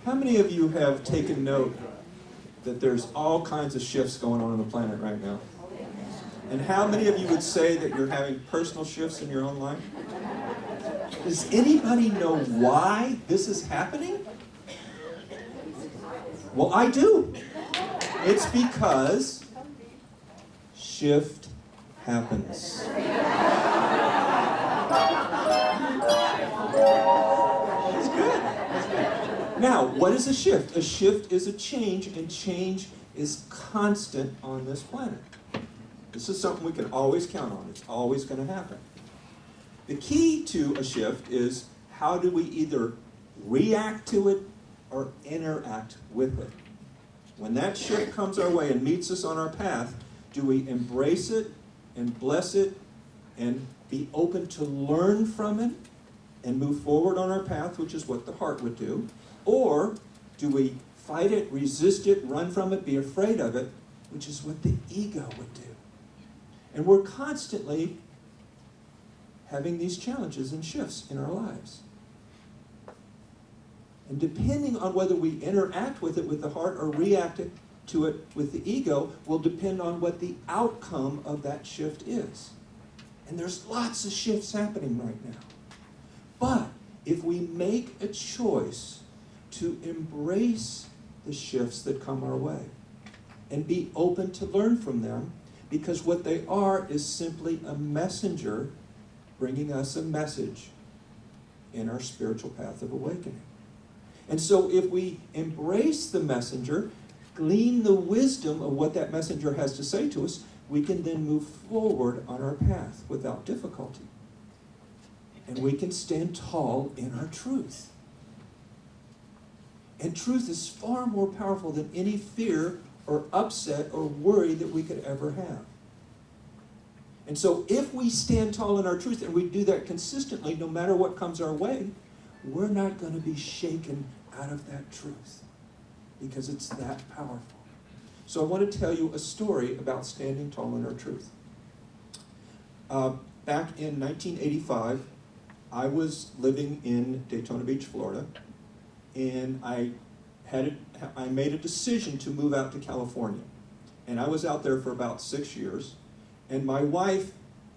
How many of you have taken note that there's all kinds of shifts going on the planet right now? And how many of you would say that you're having personal shifts in your own life? Does anybody know why this is happening? Well, I do. It's because shift happens. It's good. Now, what is a shift? A shift is a change, and change is constant on this planet. This is something we can always count on. It's always going to happen. The key to a shift is how do we either react to it or interact with it. When that shift comes our way and meets us on our path, do we embrace it and bless it and be open to learn from it and move forward on our path, which is what the heart would do? Or do we fight it, resist it, run from it, be afraid of it, which is what the ego would do? And we're constantly having these challenges and shifts in our lives. And depending on whether we interact with it with the heart or react to it with the ego will depend on what the outcome of that shift is. And there's lots of shifts happening right now. But if we make a choice to embrace the shifts that come our way and be open to learn from them, because what they are is simply a messenger bringing us a message in our spiritual path of awakening. And so if we embrace the messenger, glean the wisdom of what that messenger has to say to us, we can then move forward on our path without difficulty. And we can stand tall in our truth. And truth is far more powerful than any fear or upset or worry that we could ever have. And so if we stand tall in our truth and we do that consistently, no matter what comes our way, we're not going to be shaken out of that truth because it's that powerful. So I want to tell you a story about standing tall in our truth. Back in 1985, I was living in Daytona Beach, Florida, and I made a decision to move out to California. And I was out there for about 6 years, and my wife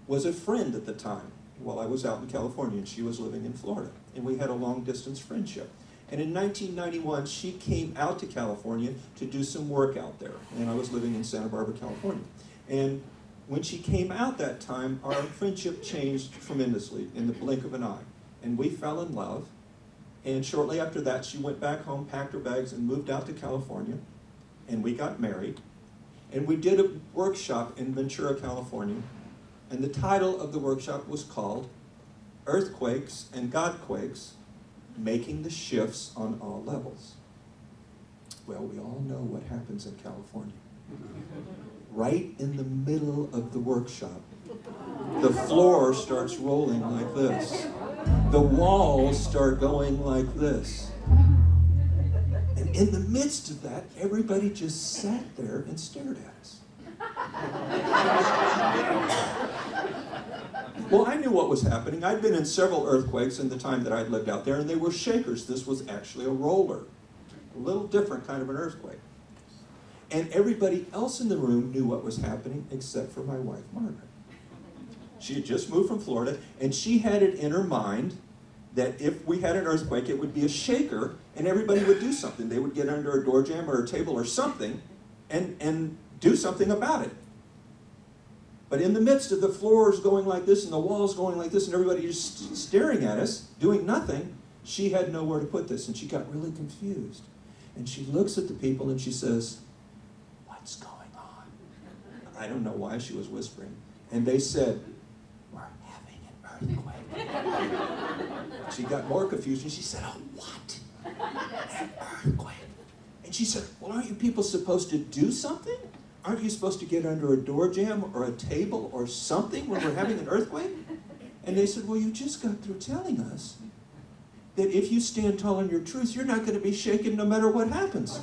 was a friend at the time while I was out in California, and she was living in Florida. And we had a long-distance friendship. And in 1991, she came out to California to do some work out there. And I was living in Santa Barbara, California. And when she came out that time, our friendship changed tremendously in the blink of an eye. And we fell in love. And shortly after that, she went back home, packed her bags, and moved out to California. And we got married. And we did a workshop in Ventura, California. And the title of the workshop was called Earthquakes and Godquakes, Making the Shifts on All Levels. Well, we all know what happens in California. Right in the middle of the workshop, the floor starts rolling like this. The walls start going like this. And in the midst of that, everybody just sat there and stared at us. Well, I knew what was happening. I'd been in several earthquakes in the time that I'd lived out there, and they were shakers. This was actually a roller. A little different kind of an earthquake. And everybody else in the room knew what was happening except for my wife, Margaret. She had just moved from Florida, and she had it in her mind that if we had an earthquake, it would be a shaker, and everybody would do something. They would get under a door jamb or a table or something and do something about it. But in the midst of the floors going like this and the walls going like this and everybody just staring at us, doing nothing, she had nowhere to put this, and she got really confused. And she looks at the people and she says, "What's going on?" I don't know why she was whispering. And they said, "We're having an earthquake." She got more confused and she said, "Oh, what? An earthquake?" And she said, "Well, aren't you people supposed to do something? Aren't you supposed to get under a door jamb or a table or something when we're having an earthquake?" And they said, "Well, you just got through telling us that if you stand tall in your truth, you're not going to be shaken no matter what happens."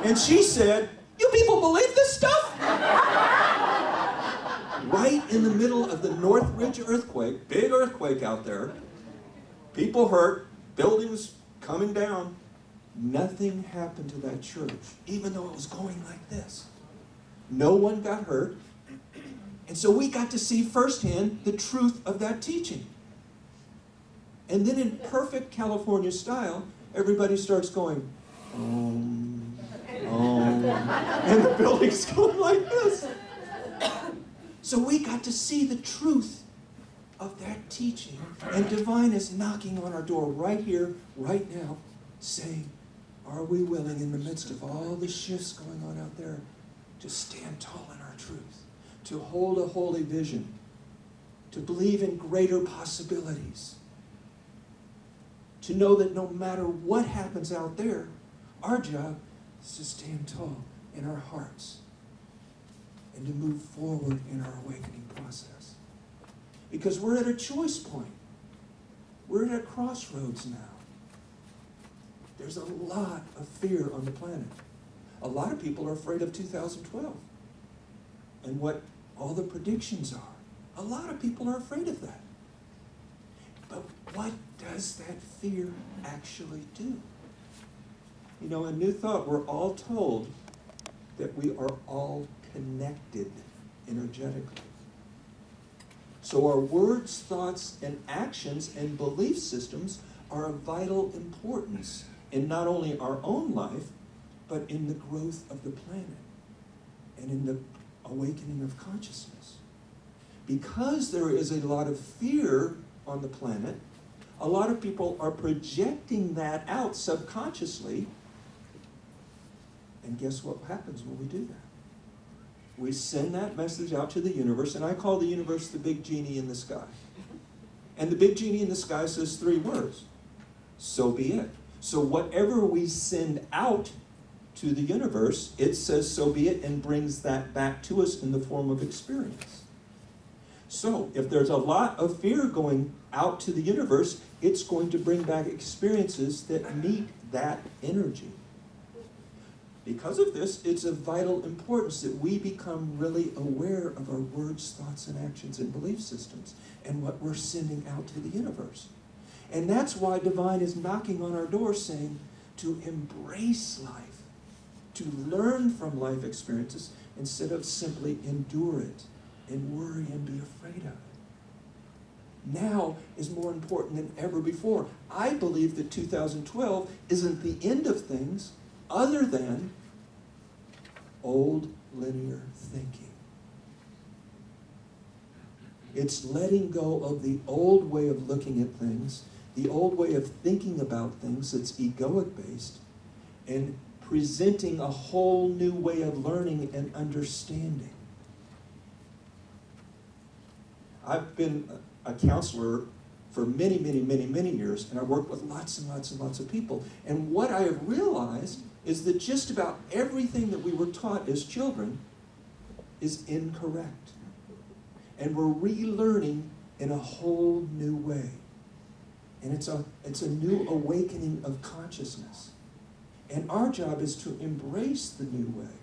And she said, "You people believe this stuff?" Right in the middle of the Northridge earthquake, big earthquake out there, people hurt, buildings coming down. Nothing happened to that church, even though it was going like this. No one got hurt. And so we got to see firsthand the truth of that teaching. And then in perfect California style, everybody starts going, and the building's going like this. So we got to see the truth of that teaching. And Divine is knocking on our door right here, right now, saying, are we willing in the midst of all the shifts going on out there to stand tall in our truth, to hold a holy vision, to believe in greater possibilities, to know that no matter what happens out there, our job is to stand tall in our hearts and to move forward in our awakening process. Because we're at a choice point. We're at a crossroads now. There's a lot of fear on the planet. A lot of people are afraid of 2012 and what all the predictions are. A lot of people are afraid of that. But what does that fear actually do? You know, in New Thought, we're all told that we are all connected energetically. So our words, thoughts, and actions and belief systems are of vital importance in not only our own life, but in the growth of the planet and in the awakening of consciousness. Because there is a lot of fear on the planet, a lot of people are projecting that out subconsciously. And guess what happens when we do that? We send that message out to the universe, and I call the universe the big genie in the sky. And the big genie in the sky says 3 words: so be it. So whatever we send out to the universe, it says so be it and brings that back to us in the form of experience. So if there's a lot of fear going out to the universe, it's going to bring back experiences that meet that energy. Because of this, it's of vital importance that we become really aware of our words, thoughts, and actions and belief systems and what we're sending out to the universe. And that's why Divine is knocking on our door saying to embrace life, to learn from life experiences instead of simply endure it and worry and be afraid of it. Now is more important than ever before. I believe that 2012 isn't the end of things other than old linear thinking. It's letting go of the old way of looking at things, the old way of thinking about things that's egoic based, and presenting a whole new way of learning and understanding. I've been a counselor for many years, and I work with lots and lots of people. And what I have realized is that just about everything that we were taught as children is incorrect. And we're relearning in a whole new way. And it's a new awakening of consciousness. And our job is to embrace the new way,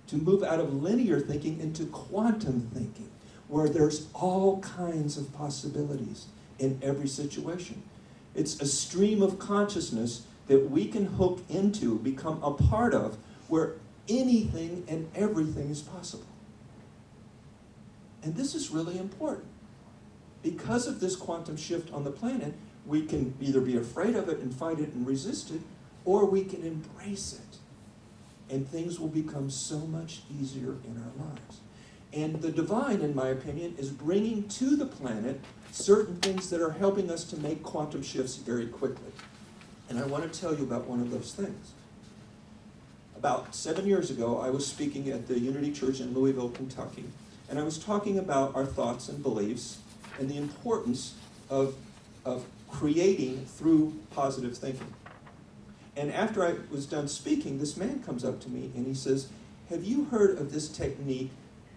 to move out of linear thinking into quantum thinking, where there's all kinds of possibilities in every situation. It's a stream of consciousness that we can hook into, become a part of, where anything and everything is possible. And this is really important. Because of this quantum shift on the planet, we can either be afraid of it and fight it and resist it, or we can embrace it. And things will become so much easier in our lives. And the Divine, in my opinion, is bringing to the planet certain things that are helping us to make quantum shifts very quickly. And I want to tell you about one of those things. About 7 years ago, I was speaking at the Unity Church in Louisville, Kentucky, and I was talking about our thoughts and beliefs and the importance of creating through positive thinking. And after I was done speaking, this man comes up to me and he says, have you heard of this technique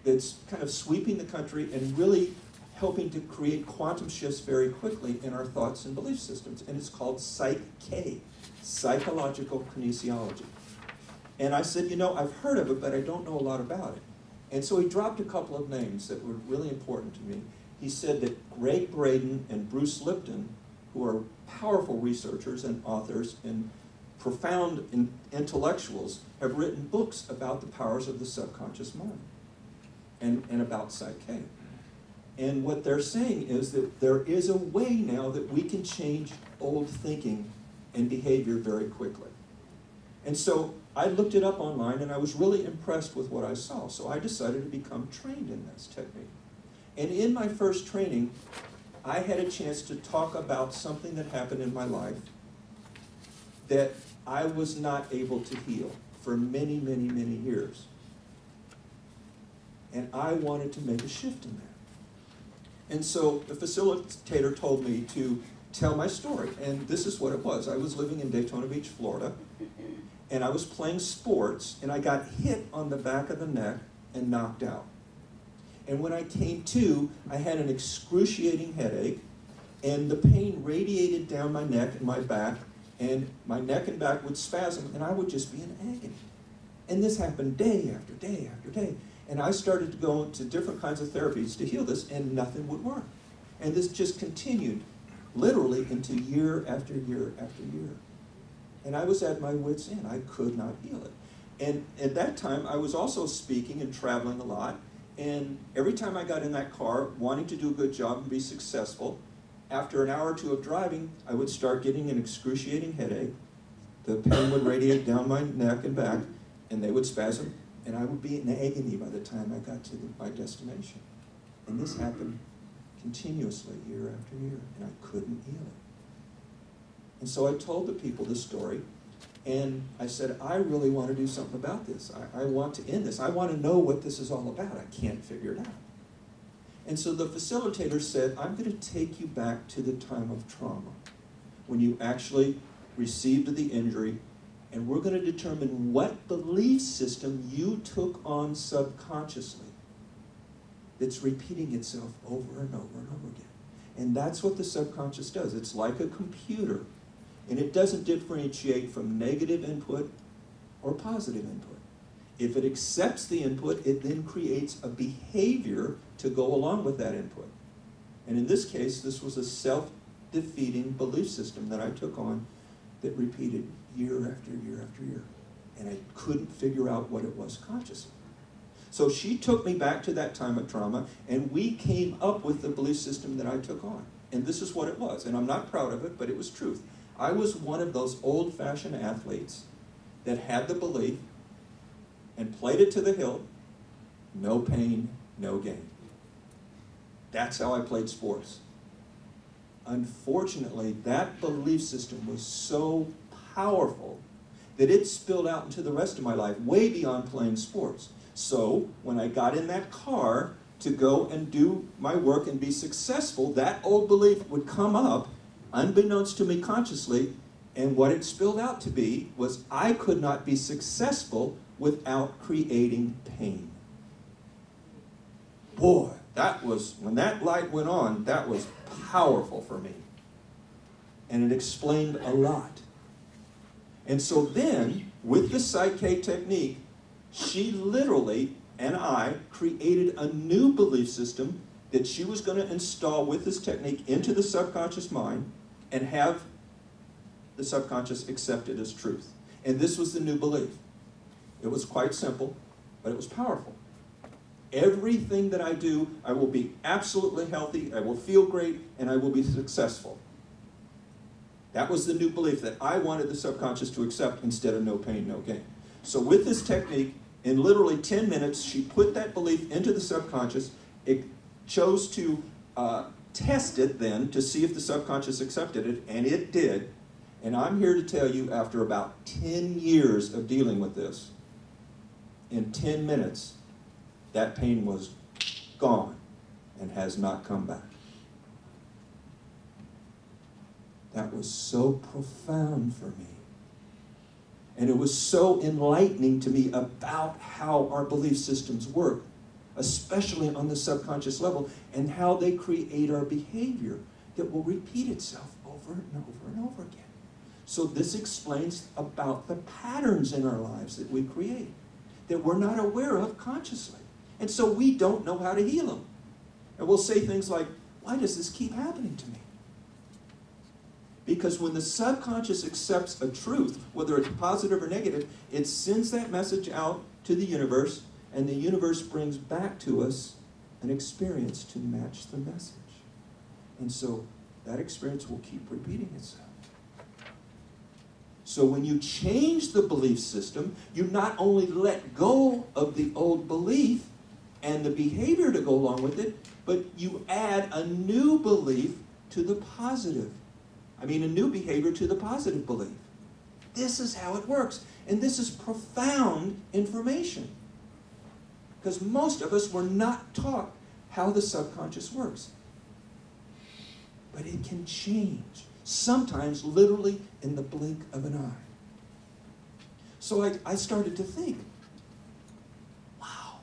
that's kind of sweeping the country and really helping to create quantum shifts very quickly in our thoughts and belief systems? And it's called Psych-K, psychological kinesiology. And I said, I've heard of it, but I don't know a lot about it. And so he dropped a couple of names that were really important to me. He said that Gregg Braden and Bruce Lipton who are powerful researchers and authors and profound intellectuals, have written books about the powers of the subconscious mind and about Psyche. And what they're saying is that there is a way now that we can change old thinking and behavior very quickly. And so I looked it up online, and I was really impressed with what I saw. So I decided to become trained in this technique. And in my first training, I had a chance to talk about something that happened in my life that I was not able to heal for many, many, many years. And I wanted to make a shift in that. And so the facilitator told me to tell my story. And this is what it was. I was living in Daytona Beach, Florida, and I was playing sports, and I got hit on the back of the neck and knocked out. And when I came to, I had an excruciating headache, and the pain radiated down my neck and my back, and my neck and back would spasm, and I would just be in agony. And this happened day after day after day. And I started to go into different kinds of therapies to heal this, and nothing would work. And this just continued literally into year after year after year. And I was at my wit's end. I could not heal it. And at that time, I was also speaking and traveling a lot. And every time I got in that car, wanting to do a good job and be successful, after an hour or two of driving, I would start getting an excruciating headache. The pain would radiate down my neck and back, and they would spasm, and I would be in agony by the time I got to my destination. And this happened continuously year after year, and I couldn't heal it. And so I told the people this story, and I said, I really want to do something about this. I want to end this. I want to know what this is all about. I can't figure it out. And so the facilitator said, I'm going to take you back to the time of trauma, when you actually received the injury, and we're going to determine what belief system you took on subconsciously that's repeating itself over and over and over again. And that's what the subconscious does. It's like a computer. And it doesn't differentiate from negative input or positive input. If it accepts the input, it then creates a behavior to go along with that input. And in this case, this was a self-defeating belief system that I took on that repeated year after year after year. And I couldn't figure out what it was consciously. So she took me back to that time of trauma, and we came up with the belief system that I took on. And this is what it was. And I'm not proud of it, but it was truth. I was one of those old-fashioned athletes that had the belief and played it to the hilt, no pain, no gain. That's how I played sports. Unfortunately, that belief system was so powerful that it spilled out into the rest of my life, way beyond playing sports. So when I got in that car to go and do my work and be successful, that old belief would come up, unbeknownst to me consciously, and what it spilled out to be was I could not be successful without creating pain. Boy, that was, when that light went on, that was powerful for me. And it explained a lot. And so then, with the Psyche technique, she literally and I created a new belief system that she was going to install with this technique into the subconscious mind and have the subconscious accept it as truth. And this was the new belief. It was quite simple, but it was powerful. Everything that I do, I will be absolutely healthy, I will feel great, and I will be successful. That was the new belief that I wanted the subconscious to accept instead of no pain, no gain. So with this technique, in literally 10 minutes, she put that belief into the subconscious. It chose to test it then to see if the subconscious accepted it, and it did. And I'm here to tell you, after about 10 years of dealing with this, in 10 minutes, that pain was gone and has not come back. That was so profound for me. And it was so enlightening to me about how our belief systems work, especially on the subconscious level, and how they create our behavior that will repeat itself over and over and over again. So this explains about the patterns in our lives that we create, that we're not aware of consciously. And so we don't know how to heal them. And we'll say things like, why does this keep happening to me? Because when the subconscious accepts a truth, whether it's positive or negative, it sends that message out to the universe, and the universe brings back to us an experience to match the message. And so that experience will keep repeating itself. So when you change the belief system, you not only let go of the old belief and the behavior to go along with it, but you add a new belief to the positive. A new behavior to the positive belief. This is how it works. And this is profound information. Because most of us were not taught how the subconscious works. But it can change. Sometimes literally in the blink of an eye. So I started to think, wow,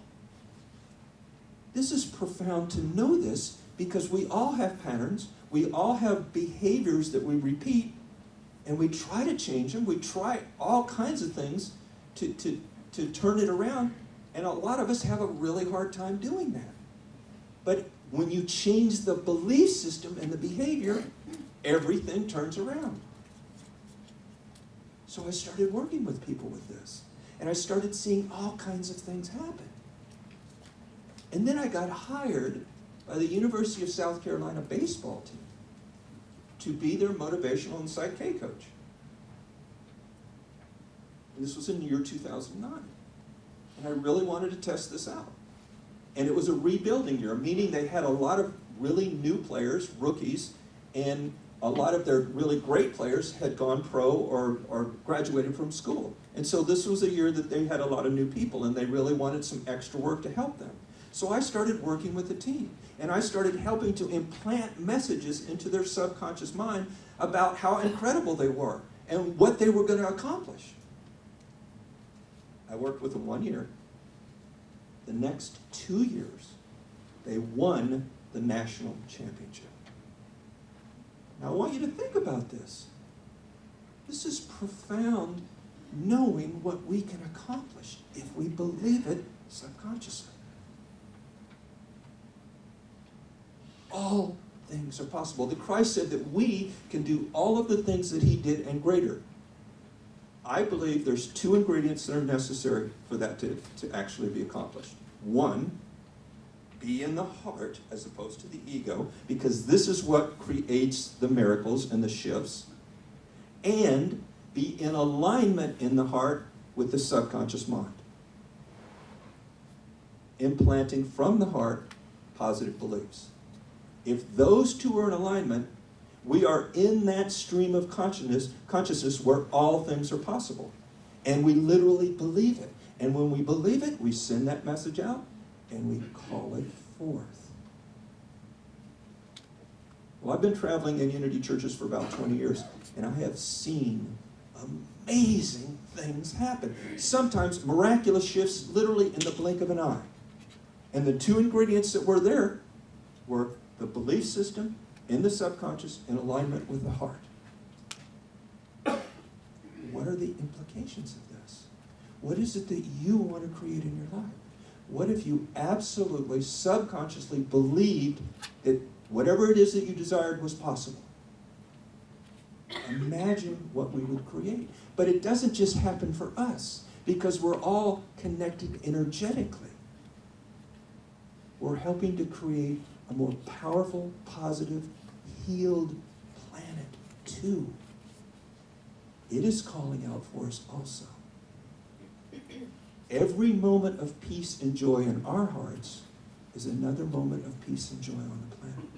this is profound to know this, because we all have patterns, we all have behaviors that we repeat, and we try to change them, we try all kinds of things to turn it around, and a lot of us have a really hard time doing that. But when you change the belief system and the behavior, everything turns around. So I started working with people with this, and I started seeing all kinds of things happen. And then I got hired by the University of South Carolina baseball team to be their motivational and Psych K coach. And this was in the year 2009. And I really wanted to test this out. And it was a rebuilding year, meaning they had a lot of really new players, rookies, and a lot of their really great players had gone pro or graduated from school. And so this was a year that they had a lot of new people, and they really wanted some extra work to help them. So I started working with the team, and I started helping to implant messages into their subconscious mind about how incredible they were and what they were going to accomplish. I worked with them 1 year. The next 2 years, they won the national championship. Now I want you to think about this. This is profound, knowing what we can accomplish if we believe it subconsciously. All things are possible. The Christ said that we can do all of the things that he did and greater. I believe there's 2 ingredients that are necessary for that to actually be accomplished. 1, be in the heart as opposed to the ego, because this is what creates the miracles and the shifts. And be in alignment in the heart with the subconscious mind. Implanting from the heart positive beliefs. If those 2 are in alignment, we are in that stream of consciousness where all things are possible. And we literally believe it. And when we believe it, we send that message out and we call it forth. Well, I've been traveling in Unity churches for about 20 years, and I have seen amazing things happen. Sometimes miraculous shifts literally in the blink of an eye. And the 2 ingredients that were there were the belief system in the subconscious in alignment with the heart. What are the implications of this? What is it that you want to create in your life? What if you absolutely subconsciously believed that whatever it is that you desired was possible? Imagine what we would create. But it doesn't just happen for us, because we're all connected energetically. We're helping to create a more powerful, positive, healed planet too. It is calling out for us also. Every moment of peace and joy in our hearts is another moment of peace and joy on the planet.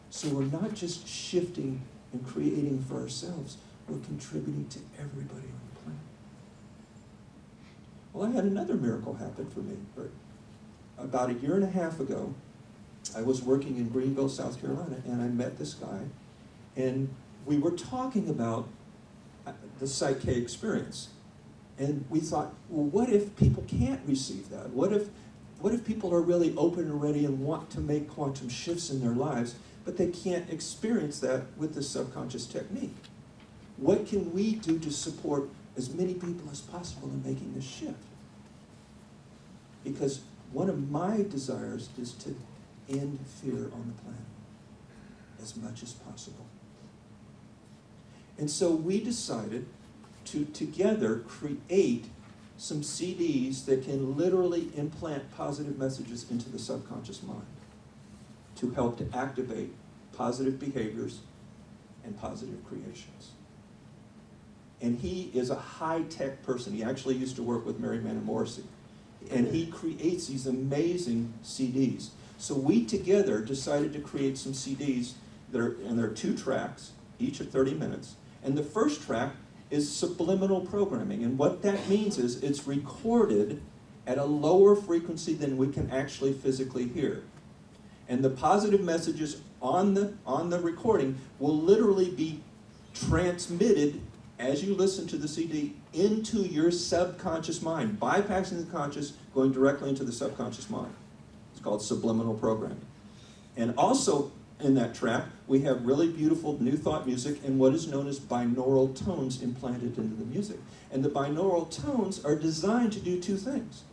So we're not just shifting and creating for ourselves, we're contributing to everybody on the planet. Well, I had another miracle happen for me. About 1.5 years ago, I was working in Greenville, South Carolina, and I met this guy, and we were talking about the Psych K experience. And we thought, well, what if people can't receive that? What if people are really open and ready and want to make quantum shifts in their lives, but they can't experience that with the subconscious technique? What can we do to support as many people as possible in making this shift? Because one of my desires is to end fear on the planet as much as possible. And so we decided to together create some CDs that can literally implant positive messages into the subconscious mind to help to activate positive behaviors and positive creations. And he is a high-tech person. He actually used to work with Mary Manning Morrissey. And he creates these amazing CDs. So we together decided to create some CDs and there are 2 tracks, each of 30 minutes. And the first track is subliminal programming. And what that means is it's recorded at a lower frequency than we can actually physically hear. And the positive messages on the recording will literally be transmitted as you listen to the CD into your subconscious mind, bypassing the conscious, going directly into the subconscious mind. It's called subliminal programming. And also in that track, we have really beautiful New Thought music and what is known as binaural tones implanted into the music. And the binaural tones are designed to do 2 things.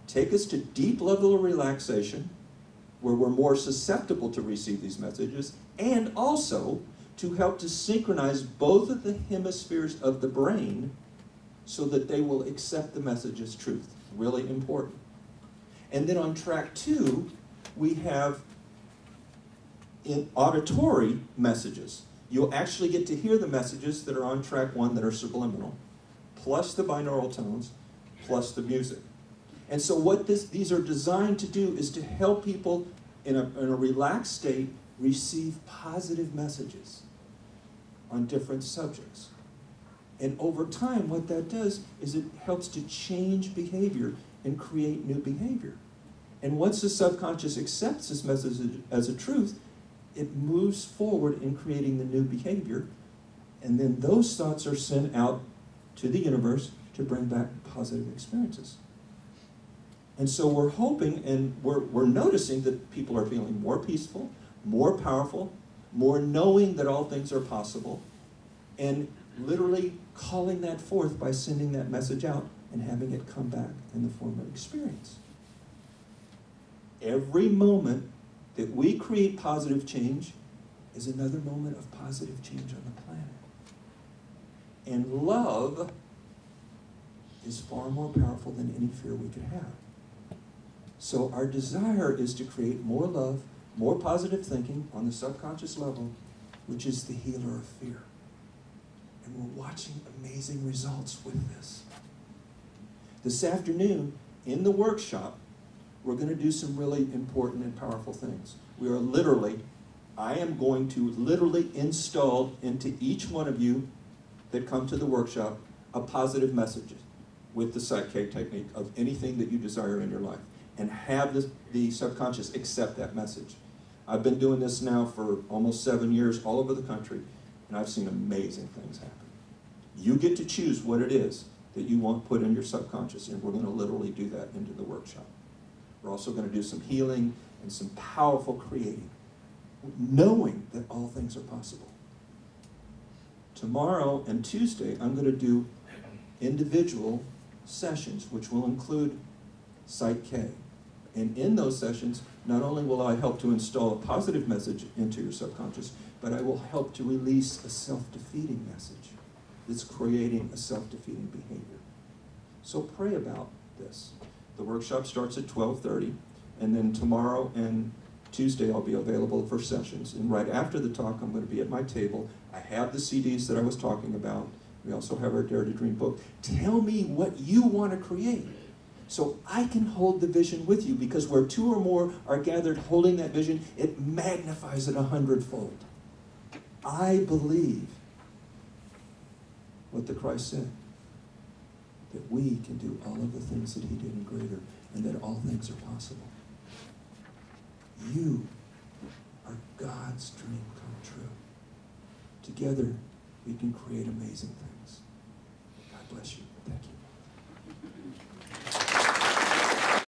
Take us to deep level of relaxation, where we're more susceptible to receive these messages, and also to help to synchronize both of the hemispheres of the brain so that they will accept the message as truth. Really important. And then on track 2, we have in auditory messages. You'll actually get to hear the messages that are on track 1 that are subliminal, plus the binaural tones, plus the music. And so what these are designed to do is to help people in a relaxed state receive positive messages on different subjects. And over time, what that does is it helps to change behavior and create new behavior. And once the subconscious accepts this message as a truth, it moves forward in creating the new behavior. And then those thoughts are sent out to the universe to bring back positive experiences. And so we're hoping and we're noticing that people are feeling more peaceful, more powerful, more knowing that all things are possible, and literally calling that forth by sending that message out and having it come back in the form of experience. Every moment that we create positive change is another moment of positive change on the planet. And love is far more powerful than any fear we could have. So our desire is to create more love, more positive thinking on the subconscious level, which is the healer of fear. And we're watching amazing results with this. This afternoon, in the workshop, we're going to do some really important and powerful things. I am going to literally install into each one of you that come to the workshop a positive message with the Psych-K technique of anything that you desire in your life, and have the subconscious accept that message. I've been doing this now for almost 7 years all over the country, and I've seen amazing things happen. You get to choose what it is that you want put in your subconscious, and we're going to literally do that into the workshop. We're also going to do some healing and some powerful creating, knowing that all things are possible. Tomorrow and Tuesday, I'm going to do individual sessions, which will include Psych-K. And in those sessions, not only will I help to install a positive message into your subconscious, but I will help to release a self-defeating message that's creating a self-defeating behavior. So pray about this. The workshop starts at 12:30, and then tomorrow and Tuesday I'll be available for sessions. And right after the talk, I'm going to be at my table. I have the CDs that I was talking about. We also have our Dare to Dream book. Tell me what you want to create, so I can hold the vision with you, because where 2 or more are gathered holding that vision, it magnifies it 100-fold. I believe what the Christ said, that we can do all of the things that he did and greater, and that all things are possible. You are God's dream come true. Together, we can create amazing things. God bless you. Thank you.